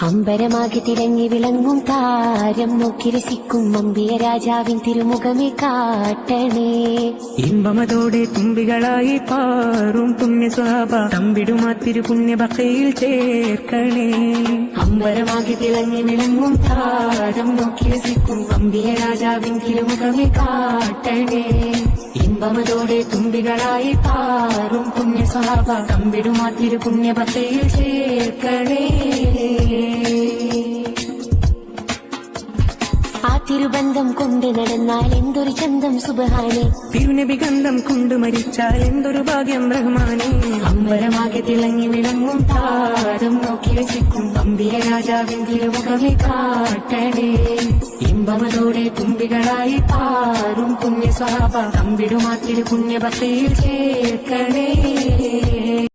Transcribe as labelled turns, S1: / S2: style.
S1: അമ്പരമാകെ തിളങ്ങി വിളങ്ങും താരം നോക്കി രസിക്കും അമ്പിയ രാജാവിൻ തിരുമുഖമേ കാട്ടണേ.
S2: ഇമ്പമതോടെ തുമ്പികളായി പാറും പുണ്യ സ്വഭാവ തമ്പിടുമാ തിരുപുണ്യ ബക്കയിൽ ചേർക്കണേ.
S1: അമ്പരമാകെ തിളങ്ങി വിളങ്ങും താരം നോക്കി രസിക്കും അമ്പിയ രാജാവിൻ തിരുമുഖമേ കാട്ടണേ. ഇമ്പമതോടെ തുമ്പികളായി പാറും പുണ്യ സ്വഭാവ തമ്പിടുമാ തിരുപുണ്യ ബക്കയിൽ ചേർക്കണേ. ആ തിരുബന്ധം കൊണ്ട് നടന്നാൽ എന്തൊരു ചന്തം സുബ്ഹാനേ.
S2: തിരുനബി ഗന്ധം കൊണ്ട് മരിച്ചാൽ എന്തൊരു ഭാഗ്യം റഹ്മാനേ.
S1: അമ്പരമാകെ തിളങ്ങി വിളങ്ങും താരം നോക്കി രസിക്കും അമ്പിയ രാജാവിൻ തിരുമുഖമേ കാട്ടണേ. ഇമ്പമതോടെ തുമ്പികളായി പാറും പുണ്യ സ്വഭാവ തമ്പിടുമാ തിരുപുണ്യ ബക്കയിൽ ചേർക്കണേ.